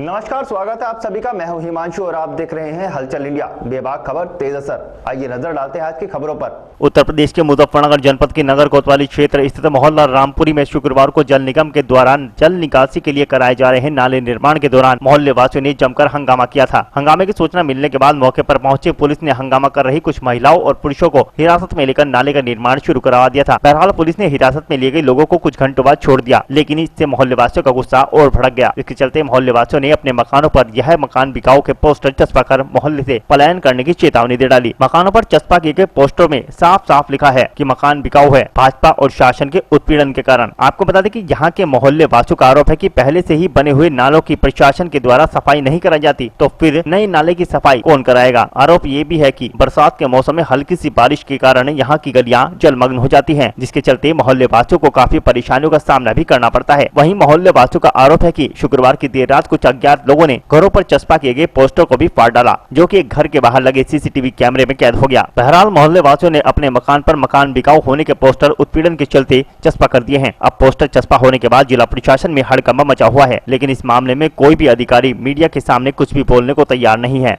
नमस्कार, स्वागत है आप सभी का। मैं हूं हिमांशु और आप देख रहे हैं हलचल इंडिया, बेबाक खबर तेज असर। आइए नजर डालते हैं आज की खबरों पर। उत्तर प्रदेश के मुजफ्फरनगर जनपद के नगर कोतवाली क्षेत्र स्थित मोहल्ला रामपुरी में शुक्रवार को जल निगम के द्वारा जल निकासी के लिए कराए जा रहे नाले निर्माण के दौरान मोहल्ले वासियों ने जमकर हंगामा किया था। हंगामे की सूचना मिलने के बाद मौके पर पहुंचे पुलिस ने हंगामा कर रही कुछ महिलाओं और पुरुषों को हिरासत में लेकर नाले का निर्माण शुरू करवा दिया था। बहरहाल पुलिस ने हिरासत में लिए गए लोगों को कुछ घंटों बाद छोड़ दिया, लेकिन इससे मोहल्ले वासियों का गुस्सा और भड़क गया। इसके चलते मोहल्ले वासियों ने अपने मकानों पर यह मकान बिकाऊ के पोस्टर चस्पा कर मोहल्ले से पलायन करने की चेतावनी दे डाली। मकानों पर चस्पा किए गए पोस्टर में साफ साफ लिखा है कि मकान बिकाऊ है भाजपा और शासन के उत्पीड़न के कारण। आपको बता दें कि यहाँ के मोहल्ले वासियों का आरोप है कि पहले से ही बने हुए नालों की प्रशासन के द्वारा सफाई नहीं कराई जाती, तो फिर नए नाले की सफाई कौन कराएगा। आरोप ये भी है कि बरसात के मौसम में हल्की सी बारिश के कारण यहाँ की गलियां जलमग्न हो जाती हैं, जिसके चलते मोहल्ले वासियों को काफी परेशानियों का सामना भी करना पड़ता है। वहीं मोहल्ले वासियों का आरोप है कि शुक्रवार की देर रात कुछ अज्ञात लोगों ने घरों पर चस्पा किए गए पोस्टर को भी फाड़ डाला, जो कि एक घर के बाहर लगे सीसीटीवी कैमरे में कैद हो गया। बहरहाल मोहल्ले वासियों ने अपने मकान पर मकान बिकाऊ होने के पोस्टर उत्पीड़न के चलते चस्पा कर दिए हैं। अब पोस्टर चस्पा होने के बाद जिला प्रशासन में हड़कंप मचा हुआ है, लेकिन इस मामले में कोई भी अधिकारी मीडिया के सामने कुछ भी बोलने को तैयार नहीं है।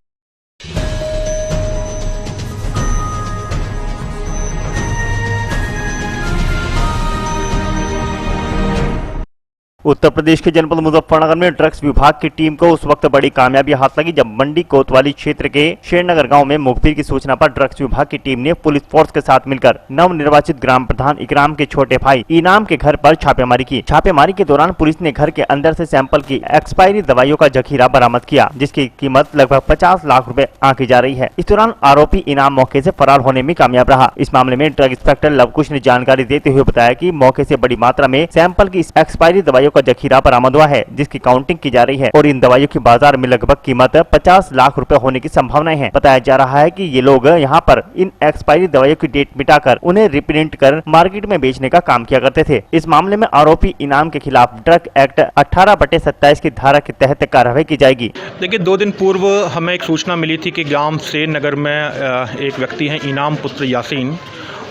उत्तर प्रदेश के जनपद मुजफ्फरनगर में ड्रग्स विभाग की टीम को उस वक्त बड़ी कामयाबी हाथ लगी जब मंडी कोतवाली क्षेत्र के शेरनगर गांव में मुखबिर की सूचना पर ड्रग्स विभाग की टीम ने पुलिस फोर्स के साथ मिलकर नव निर्वाचित ग्राम प्रधान इकराम के छोटे भाई इनाम के घर पर छापेमारी की। छापेमारी के दौरान पुलिस ने घर के अंदर से सैंपल की एक्सपायरी दवाइयों का जखीरा बरामद किया, जिसकी कीमत लगभग 50 लाख रुपए आंकी जा रही है। इस दौरान आरोपी इनाम मौके से फरार होने में कामयाब रहा। इस मामले में ड्रग इंस्पेक्टर लवकुश ने जानकारी देते हुए बताया कि मौके से बड़ी मात्रा में सैंपल की एक्सपायरी दवाइयों का जखीरा बरामद हुआ है, जिसकी काउंटिंग की जा रही है और इन दवाइयों की बाजार में लगभग कीमत 50 लाख रुपए होने की संभावनाएं हैं। बताया जा रहा है कि ये लोग यहां पर इन एक्सपायरी दवाइयों की डेट मिटाकर उन्हें रिप्रिंट कर मार्केट में बेचने का काम किया करते थे। इस मामले में आरोपी इनाम के खिलाफ ड्रग एक्ट 18/27 की धारा के तहत कार्रवाई की जाएगी। देखिए, 2 दिन पूर्व हमें एक सूचना मिली थी कि गांव शेरनगर में एक व्यक्ति हैं इनाम पुत्र यासीन,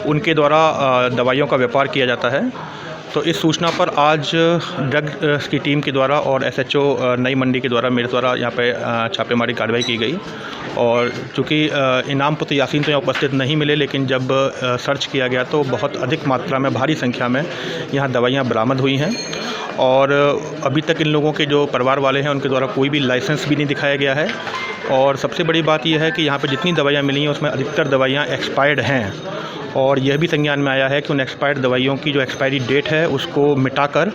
उनके द्वारा दवाइयों का व्यापार किया जाता है। तो इस सूचना पर आज ड्रग की टीम के द्वारा और एसएचओ नई मंडी के द्वारा मेरे द्वारा यहाँ पे छापेमारी कार्रवाई की गई। और चूँकि इनाम पुत्र यासीन तो यहाँ उपस्थित नहीं मिले, लेकिन जब सर्च किया गया तो बहुत अधिक मात्रा में, भारी संख्या में यहाँ दवाइयाँ बरामद हुई हैं। और अभी तक इन लोगों के जो परिवार वाले हैं उनके द्वारा कोई भी लाइसेंस भी नहीं दिखाया गया है। और सबसे बड़ी बात यह है कि यहाँ पर जितनी दवाइयाँ मिली हैं उसमें अधिकतर दवाइयाँ एक्सपायर्ड हैं। और यह भी संज्ञान में आया है कि उन एक्सपायर्ड दवाइयों की जो एक्सपायरी डेट है उसको मिटाकर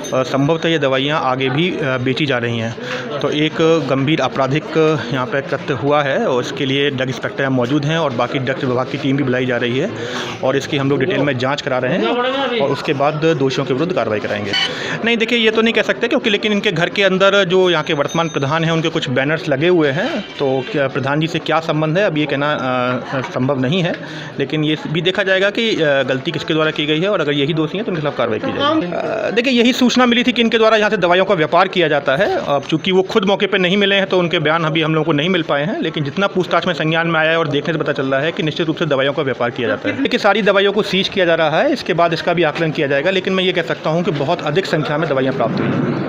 संभवतः ये दवाइयाँ आगे भी बेची जा रही हैं। तो एक गंभीर आपराधिक यहाँ पर कृत्य हुआ है और इसके लिए ड्रग इंस्पेक्टर यहाँ मौजूद हैं और बाकी ड्रग्स विभाग की टीम भी बुलाई जा रही है और इसकी हम लोग डिटेल में जांच करा रहे हैं और उसके बाद दोषियों के विरुद्ध कार्रवाई कराएंगे। नहीं, देखिए, ये तो नहीं कह सकते क्योंकि लेकिन इनके घर के अंदर जो यहाँ के वर्तमान प्रधान हैं उनके कुछ बैनर्स लगे हुए हैं, तो क्या प्रधान जी से क्या संबंध है अब ये कहना संभव नहीं है। लेकिन ये भी देखा जाएगा कि गलती किसके द्वारा की गई है और अगर यही दोषी हैं तो उनके खिलाफ कार्रवाई की जाएगी। देखिए, यही सूचना मिली थी कि इनके द्वारा यहाँ से दवाइयों का व्यापार किया जाता है। अब चूंकि वो खुद मौके पर नहीं मिले हैं तो उनके बयान अभी हम लोगों को नहीं मिल पाए हैं, लेकिन जितना पूछताछ में संज्ञान में आया है और देखने से पता चल रहा है कि निश्चित रूप से दवाइयों का व्यापार किया जाता है। देखिए, सारी दवाइयों को सीज किया जा रहा है, इसके बाद इसका भी आकलन किया जाएगा, लेकिन मैं ये कह सकता हूँ कि बहुत अधिक संख्या में दवाइयाँ प्राप्त हुई हैं।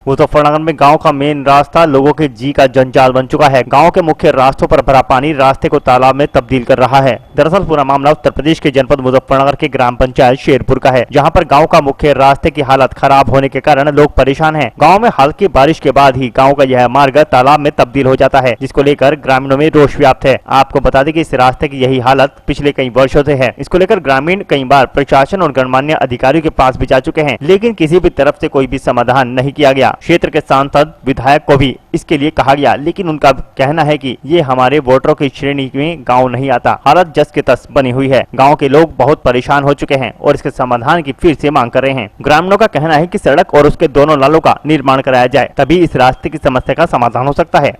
मुजफ्फरनगर में गांव का मेन रास्ता लोगों के जी का जंजाल बन चुका है। गांव के मुख्य रास्तों पर भरा पानी रास्ते को तालाब में तब्दील कर रहा है। दरअसल पूरा मामला उत्तर प्रदेश के जनपद मुजफ्फरनगर के ग्राम पंचायत शेरपुर का है, जहां पर गांव का मुख्य रास्ते की हालत खराब होने के कारण लोग परेशान हैं। गांव में हल्की बारिश के बाद ही गांव का यह मार्ग तालाब में तब्दील हो जाता है, जिसको लेकर ग्रामीणों में रोष व्याप्त है। आपको बता दें कि इस रास्ते की यही हालत पिछले कई वर्षों से है। इसको लेकर ग्रामीण कई बार प्रशासन और गणमान्य अधिकारियों के पास भी जा चुके हैं, लेकिन किसी भी तरफ से कोई भी समाधान नहीं किया गया। क्षेत्र के सांसद विधायक को भी इसके लिए कहा गया, लेकिन उनका कहना है कि ये हमारे वोटरों की श्रेणी में गांव नहीं आता। हालत जस के तस बनी हुई है। गांव के लोग बहुत परेशान हो चुके हैं और इसके समाधान की फिर से मांग कर रहे हैं। ग्रामीणों का कहना है कि सड़क और उसके दोनों नालों का निर्माण कराया जाए, तभी इस रास्ते की समस्या का समाधान हो सकता है।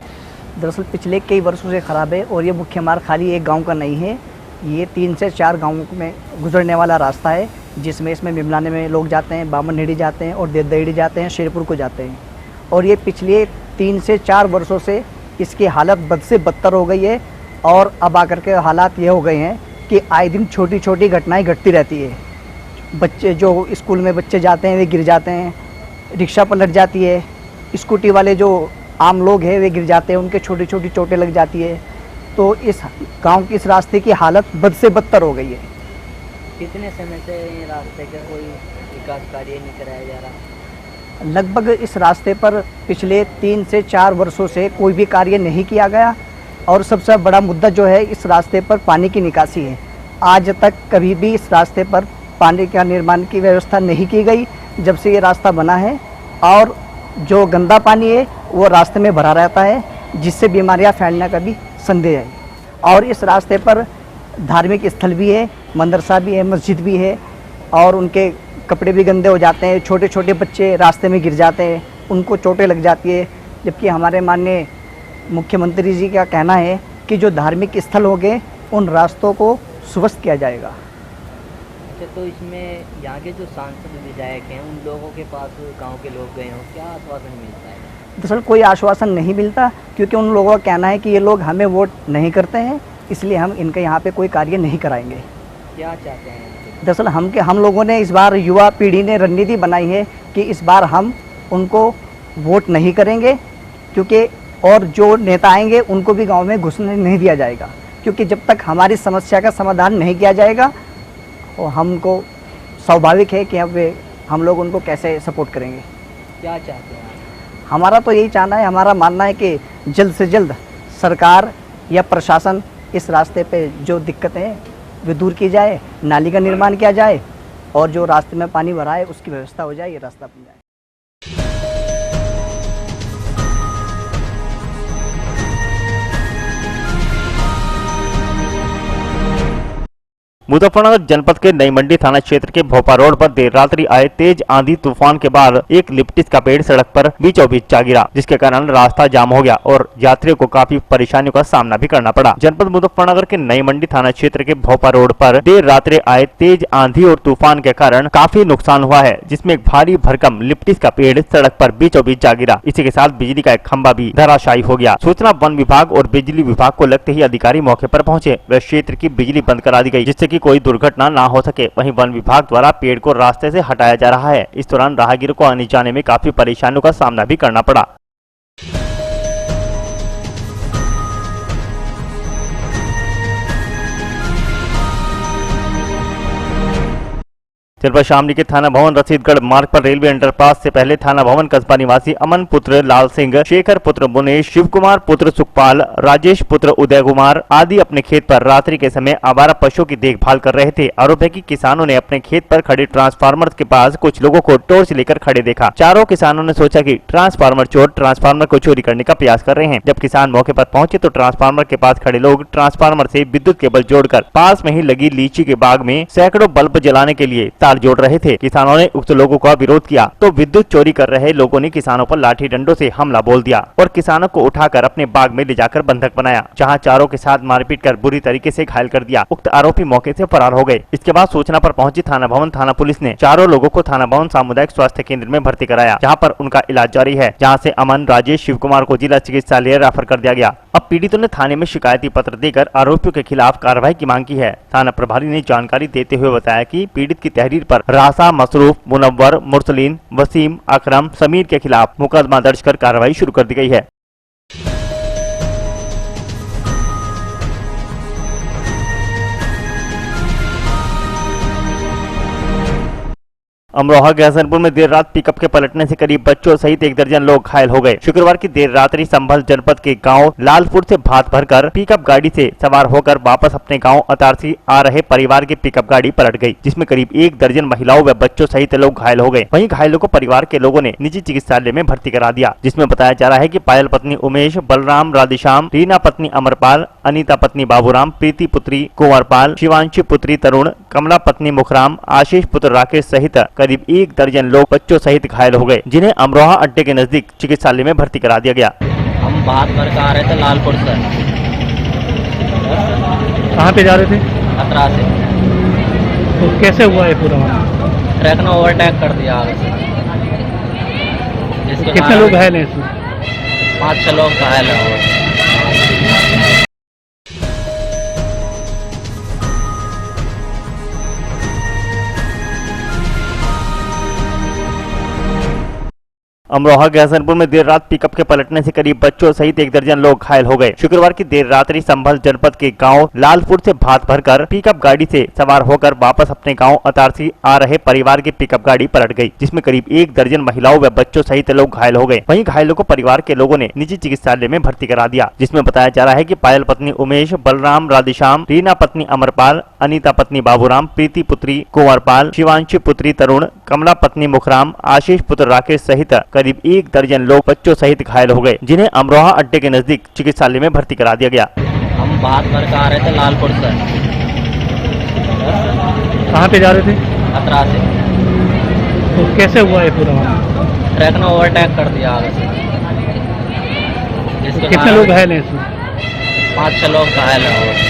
दरअसल पिछले कई वर्षों से खराब है और ये मुख्य मार्ग खाली एक गाँव का नहीं है, ये 3 से 4 गाँव में गुजरने वाला रास्ता है, जिसमें इसमें मिमलाने में लोग जाते हैं, बामनहेड़ी जाते हैं और देवदहेड़ी जाते हैं, शेरपुर को जाते हैं। और ये पिछले 3 से 4 वर्षों से इसकी हालत बद से बदतर हो गई है और अब आकर के हालात ये हो गए हैं कि आए दिन छोटी छोटी घटनाएं घटती रहती है। बच्चे जो स्कूल में बच्चे जाते हैं वे गिर जाते हैं, रिक्शा पलट जाती है, स्कूटी वाले जो आम लोग हैं वे गिर जाते हैं, उनके छोटी छोटी चोटें लग जाती है। तो इस गांव की इस रास्ते की हालत बद से बदतर हो गई है। कितने समय से ये रास्ते का कोई विकास कार्य नहीं कराया जा रहा? लगभग इस रास्ते पर पिछले 3 से 4 वर्षों से कोई भी कार्य नहीं किया गया और सबसे बड़ा मुद्दा जो है इस रास्ते पर पानी की निकासी है। आज तक कभी भी इस रास्ते पर पानी का निर्माण की व्यवस्था नहीं की गई जब से ये रास्ता बना है, और जो गंदा पानी है वो रास्ते में भरा रहता है, जिससे बीमारियां फैलने का भी संदेह है। और इस रास्ते पर धार्मिक स्थल भी है, मदरसा भी है, मस्जिद भी है, और उनके कपड़े भी गंदे हो जाते हैं। छोटे छोटे बच्चे रास्ते में गिर जाते हैं, उनको चोटें लग जाती है। जबकि हमारे माननीय मुख्यमंत्री जी का कहना है कि जो धार्मिक स्थल हो गए उन रास्तों को स्वस्थ किया जाएगा। अच्छा, तो इसमें यहाँ के जो सांसद विधायक हैं उन लोगों के पास गांव के लोग गए हों, क्या आश्वासन मिलता है? दरअसल कोई आश्वासन नहीं मिलता, क्योंकि उन लोगों का कहना है कि ये लोग हमें वोट नहीं करते हैं, इसलिए हम इनके यहाँ पे कोई कार्य नहीं कराएंगे। क्या चाहते हैं? दरअसल हम लोगों ने इस बार युवा पीढ़ी ने रणनीति बनाई है कि इस बार हम उनको वोट नहीं करेंगे, क्योंकि और जो नेता आएंगे उनको भी गांव में घुसने नहीं दिया जाएगा, क्योंकि जब तक हमारी समस्या का समाधान नहीं किया जाएगा और हमको स्वाभाविक है कि अब हम लोग उनको कैसे सपोर्ट करेंगे। क्या चाहते हैं? हमारा तो यही चाहना है, हमारा मानना है कि जल्द से जल्द सरकार या प्रशासन इस रास्ते पे जो दिक्कतें हैं वे दूर की जाए, नाली का निर्माण किया जाए, और जो रास्ते में पानी भरा है उसकी व्यवस्था हो जाए, ये रास्ता बन जाए। मुजफ्फरनगर जनपद के नई मंडी थाना क्षेत्र के भोपा रोड पर देर रात्रि आए तेज आंधी तूफान के बाद एक लिप्टिस का पेड़ सड़क पर बीचों बीच जा गिरा, जिसके कारण रास्ता जाम हो गया और यात्रियों को काफी परेशानियों का सामना भी करना पड़ा। जनपद मुजफ्फरनगर के नई मंडी थाना क्षेत्र के भोपा रोड पर देर रात्रि आए तेज आंधी और तूफान के कारण काफी नुकसान हुआ है, जिसमें एक भारी भरकम लिप्टिस का पेड़ सड़क पर बीचों बीच जा गिरा। इसी के साथ बिजली का एक खंभा भी धराशायी हो गया। सूचना वन विभाग और बिजली विभाग को लगते ही अधिकारी मौके पर पहुंचे व क्षेत्र की बिजली बंद करा दी गई, जिससे कि कोई दुर्घटना ना हो सके। वहीं वन विभाग द्वारा पेड़ को रास्ते से हटाया जा रहा है। इस दौरान राहगीरों को आने जाने में काफी परेशानियों का सामना भी करना पड़ा। जनपद शामली के थाना भवन रसीदगढ़ मार्ग पर रेलवे अंडरपास से पहले थाना भवन कस्बा निवासी अमन पुत्र लाल सिंह, शेखर पुत्र मुनेश, शिव कुमार पुत्र सुखपाल, राजेश पुत्र उदय कुमार आदि अपने खेत पर रात्रि के समय आवारा पशुओं की देखभाल कर रहे थे। आरोप है कि किसानों ने अपने खेत पर खड़े ट्रांसफार्मर के पास कुछ लोगों को टॉर्च लेकर खड़े देखा। चारों किसानों ने सोचा कि ट्रांसफार्मर चोर ट्रांसफार्मर को चोरी करने का प्रयास कर रहे हैं। जब किसान मौके पर पहुंचे तो ट्रांसफार्मर के पास खड़े लोग ट्रांसफार्मर से विद्युत केबल जोड़कर पास में ही लगी लीची के बाग में सैकड़ों बल्ब जलाने के लिए तार जोड़ रहे थे। किसानों ने उक्त लोगों का विरोध किया तो विद्युत चोरी कर रहे लोगों ने किसानों पर लाठी डंडों से हमला बोल दिया और किसानों को उठाकर अपने बाग में ले जाकर बंधक बनाया, जहां चारों के साथ मारपीट कर बुरी तरीके से घायल कर दिया। उक्त आरोपी मौके से फरार हो गए। इसके बाद सूचना पर पहुंची थाना भवन थाना पुलिस ने चारों लोगों को थाना भवन सामुदायिक स्वास्थ्य केंद्र में भर्ती कराया, जहां पर उनका इलाज जारी है, जहां से अमन, राजेश, शिव कुमार को जिला चिकित्सालय रेफर कर दिया गया। अब पीड़ितों ने थाने में शिकायती पत्र देकर आरोपियों के खिलाफ कार्रवाई की मांग की है। थाना प्रभारी ने जानकारी देते हुए बताया कि पीड़ित की तहरीर पर रासा, मसरूफ, मुनव्वर, मुरसलीन, वसीम, अकरम, समीर के खिलाफ मुकदमा दर्ज कर कार्रवाई शुरू कर दी गई है। अमरोहा के हसनपुर में देर रात पिकअप के पलटने से करीब बच्चों सहित 1 दर्जन लोग घायल हो गए। शुक्रवार की देर रात्रि संभल जनपद के गांव लालपुर से भात भरकर पिकअप गाड़ी से सवार होकर वापस अपने गांव अतारसी आ रहे परिवार की पिकअप गाड़ी पलट गई, जिसमें करीब 1 दर्जन महिलाओं व बच्चों सहित लोग घायल हो गए। वहीं घायलों को परिवार के लोगों ने निजी चिकित्सालय में भर्ती करा दिया, जिसमें बताया जा रहा है कि पायल पत्नी उमेश, बलराम, राधेश्याम, रीना पत्नी अमरपाल, अनीता पत्नी बाबूराम, प्रीति पुत्री कुंवरपाल, शिवांशी पुत्री तरुण, कमला पत्नी मुखराम, आशीष पुत्र राकेश सहित करीब 1 दर्जन लोग बच्चों सहित घायल हो गए, जिन्हें अमरोहा अड्डे के नजदीक चिकित्सालय में भर्ती करा दिया गया। हम बात भर कर आ रहे थे लालपुर से। कहाँ पे जा रहे थे? खतरा से। तो कैसे हुआ ये पूरा? ट्रक ने ओवरटेक कर दिया आगे से। कितने लोग घायल हैं इसमें? 5-6 लोग घायल हैं। अमरोहा के हसनपुर में देर रात पिकअप के पलटने से करीब बच्चों सहित 1 दर्जन लोग घायल हो गए। शुक्रवार की देर रात्रि संभल जनपद के गांव लालपुर से भात भरकर पिकअप गाड़ी से सवार होकर वापस अपने गांव अतारसी आ रहे परिवार की पिकअप गाड़ी पलट गई, जिसमें करीब 1 दर्जन महिलाओं व बच्चों सहित लोग घायल हो गए। वहीं घायलों को परिवार के लोगों ने निजी चिकित्सालय में भर्ती करा दिया, जिसमें बताया जा रहा है कि पायल पत्नी उमेश, बलराम, राधेश्याम, रीना पत्नी अमरपाल, अनीता पत्नी बाबूराम, प्रीति पुत्री कुंवरपाल, शिवांशी पुत्री तरुण, कमला पत्नी मुखराम, आशीष पुत्र राकेश सहित करीब 1 दर्जन लोग बच्चों सहित घायल हो गए, जिन्हें अमरोहा अड्डे के नजदीक चिकित्सालय में भर्ती करा दिया गया। हम भात भर कर आ रहे थे लालपुर से। कहाँ पे जा रहे थे? खतरा से। तो कैसे हुआ ये पूरा मामला? ट्रक ने ओवरटेक कर दिया आगे से। जिसके कितने लोग घायल हैं इसमें? 5-6 लोग घायल हैं।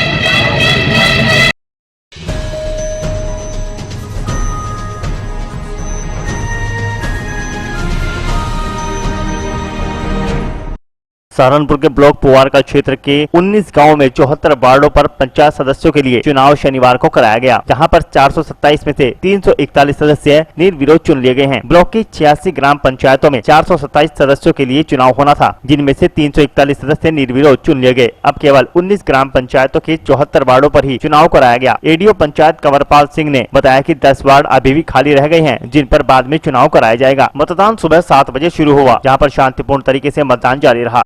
सहारनपुर के ब्लॉक पुवारका क्षेत्र के 19 गांवों में 74 वार्डों पर पंचायत सदस्यों के लिए चुनाव शनिवार को कराया गया, जहां पर 427 में से 341 सदस्य निर्विरोध चुन लिए गए हैं। ब्लॉक की 86 ग्राम पंचायतों में 427 सदस्यों के लिए चुनाव होना था, जिनमें से 341 सदस्य निर्विरोध चुन लिए गए। अब केवल 19 ग्राम पंचायतों के 74 वार्डों पर ही चुनाव कराया गया। एडीओ पंचायत कंवरपाल सिंह ने बताया कि 10 वार्ड अभी भी खाली रह गए हैं, जिन पर बाद में चुनाव कराया जाएगा। मतदान सुबह 7 बजे शुरू हुआ, जहाँ पर शांतिपूर्ण तरीके से मतदान जारी रहा।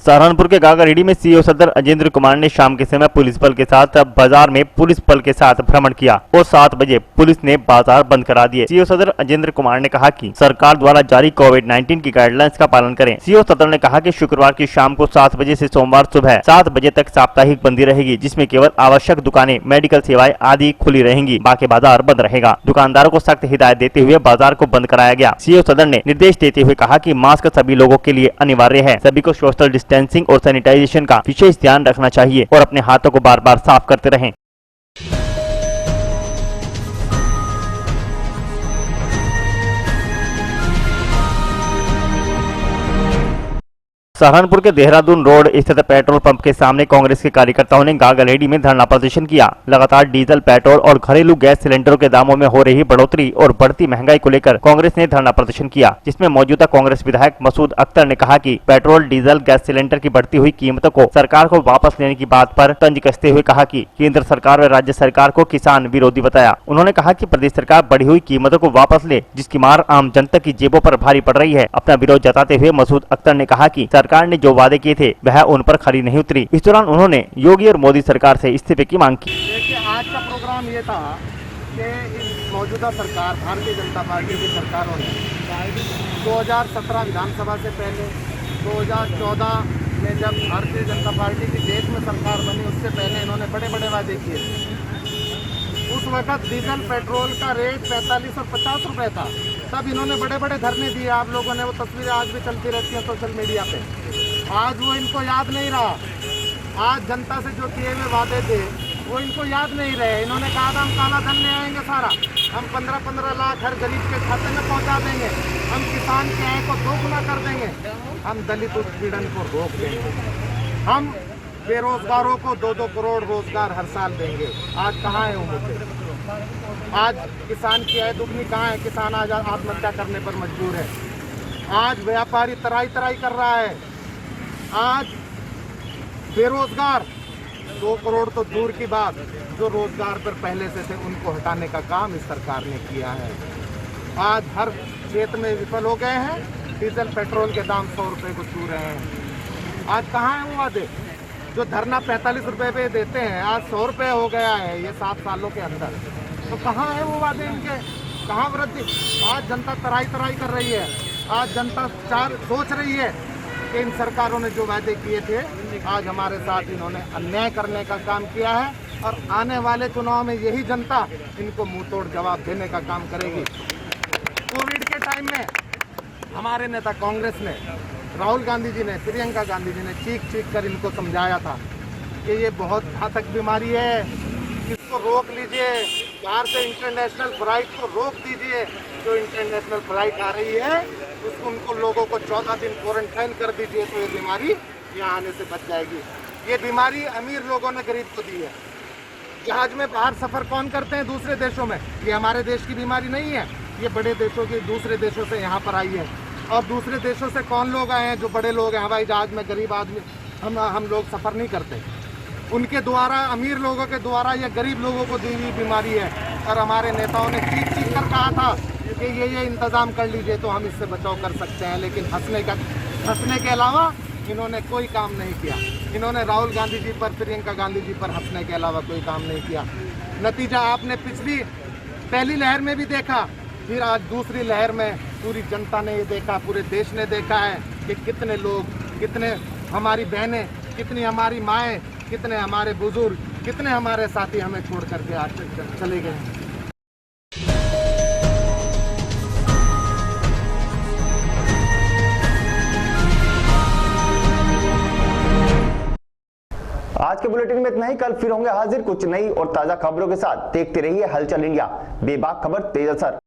सहारनपुर के गागारेडी में सीओ सदर अजेंद्र कुमार ने शाम के समय पुलिस बल के साथ बाजार में पुलिस बल के साथ भ्रमण किया और 7 बजे पुलिस ने बाजार बंद करा दिए। सीओ सदर अजेंद्र कुमार ने कहा कि सरकार द्वारा जारी कोविड-19 की गाइडलाइंस का पालन करें। सीओ सदर ने कहा कि शुक्रवार की शाम को 7 बजे से सोमवार सुबह 7 बजे तक साप्ताहिक बंदी रहेगी, जिसमें केवल आवश्यक दुकानें, मेडिकल सेवाएं आदि खुली रहेंगी, बाकी बाजार बंद रहेगा। दुकानदारों को सख्त हिदायत देते हुए बाजार को बंद कराया गया। सीओ सदर ने निर्देश देते हुए कहा कि मास्क सभी लोगों के लिए अनिवार्य है। सभी को सोशल डिस्टेंसिंग और सैनिटाइजेशन का विशेष ध्यान रखना चाहिए और अपने हाथों को बार बार साफ करते रहें। सहारनपुर के देहरादून रोड स्थित पेट्रोल पंप के सामने कांग्रेस के कार्यकर्ताओं ने गागारेडी में धरना प्रदर्शन किया। लगातार डीजल, पेट्रोल और घरेलू गैस सिलेंडरों के दामों में हो रही बढ़ोतरी और बढ़ती महंगाई को लेकर कांग्रेस ने धरना प्रदर्शन किया, जिसमें मौजूदा कांग्रेस विधायक मसूद अख्तर ने कहा कि पेट्रोल, डीजल, गैस सिलेंडर की बढ़ती हुई कीमतों को सरकार को वापस लेने की बात पर तंज कसते हुए कहा कि केंद्र सरकार व राज्य सरकार को किसान विरोधी बताया। उन्होंने कहा कि प्रदेश सरकार बढ़ी हुई कीमतों को वापस ले, जिसकी मार आम जनता की जेबों पर भारी पड़ रही है। अपना विरोध जताते हुए मसूद अख्तर ने कहा कि सरकार ने जो वादे किए थे वह उन पर खरी नहीं उतरी। इस दौरान उन्होंने योगी और मोदी सरकार से इस्तीफे की मांग की। देखिए, आज का प्रोग्राम ये था कि इस मौजूदा सरकार, भारतीय जनता पार्टी की सरकारों ने 2017 विधानसभा से पहले, 2014 में जब भारतीय जनता पार्टी की देश में सरकार बनी, उससे पहले इन्होंने बड़े बड़े वादे किए थे। उस वक्त डीजल, पेट्रोल का रेट 45 और 50 रुपए था। तब इन्होंने बड़े बड़े धरने दिए, आप लोगों ने वो तस्वीरें आज भी चलती रहती हैं सोशल मीडिया पे। आज वो इनको याद नहीं रहा। आज जनता से जो किए हुए वादे थे वो इनको याद नहीं रहे। इन्होंने कहा था हम काला धन ले आएंगे सारा, हम 15-15 लाख हर गरीब के खाते में पहुंचा देंगे, हम किसान के आय को दोगुना कर देंगे, हम दलित उत्पीड़न को रोक देंगे, हम बेरोजगारों को 2-2 करोड़ रोजगार हर साल देंगे। आज कहाँ है वो मुद्दे? आज किसान की आय दुगनी कहाँ है? किसान आज आत्महत्या करने पर मजबूर है। आज व्यापारी तराई कर रहा है। आज बेरोजगार 2 करोड़ तो दूर की बात, जो रोजगार पर पहले से थे उनको हटाने का काम इस सरकार ने किया है। आज हर क्षेत्र में विफल हो गए हैं। डीजल, पेट्रोल के दाम 100 रुपये को छू रहे हैं। आज कहाँ है वो वादे? जो धरना 45 रुपये पे देते हैं, आज 100 रुपये हो गया है ये 7 सालों के अंदर। तो कहाँ है वो वादे इनके? कहाँ वृद्धि? आज जनता तराई कर रही है। आज जनता सोच रही है कि इन सरकारों ने जो वादे किए थे, आज हमारे साथ इन्होंने अन्याय करने का काम किया है और आने वाले चुनाव में यही जनता इनको मुंह तोड़ जवाब देने का काम करेगी। कोविड के टाइम में हमारे नेता कांग्रेस ने, राहुल गांधी जी ने, प्रियंका गांधी जी ने चीख कर इनको समझाया था कि ये बहुत घातक बीमारी है, इसको रोक लीजिए, बाहर से इंटरनेशनल फ्लाइट को रोक दीजिए। जो इंटरनेशनल फ्लाइट आ रही है उसको उनको लोगों को 14 दिन क्वारंटाइन कर दीजिए, तो ये बीमारी यहाँ आने से बच जाएगी। ये बीमारी अमीर लोगों ने गरीब को दी है। जहाज में बाहर सफर कौन करते हैं? दूसरे देशों में। ये हमारे देश की बीमारी नहीं है, ये बड़े देशों की, दूसरे देशों से यहाँ पर आई है। और दूसरे देशों से कौन लोग आए हैं? जो बड़े लोग हैं हवाई जहाज में, गरीब आदमी हम लोग सफर नहीं करते। उनके द्वारा, अमीर लोगों के द्वारा ये गरीब लोगों को दी हुई बीमारी है। और हमारे नेताओं ने चीख चीख कर कहा था कि ये इंतजाम कर लीजिए तो हम इससे बचाव कर सकते हैं, लेकिन हंसने के अलावा इन्होंने कोई काम नहीं किया। इन्होंने राहुल गांधी जी पर, प्रियंका गांधी जी पर हंसने के अलावा कोई काम नहीं किया। नतीजा आपने पहली लहर में भी देखा, फिर आज दूसरी लहर में पूरी जनता ने ये देखा, पूरे देश ने देखा है कि कितने लोग, कितने हमारी बहनें, कितनी हमारी माएँ, कितने हमारे बुजुर्ग, कितने हमारे साथी हमें छोड़ करके आज चले गए हैं। आज के बुलेटिन में इतना ही। कल फिर होंगे हाजिर कुछ नई और ताजा खबरों के साथ। देखते रहिए हलचल इंडिया, बेबाक खबर तेज असर।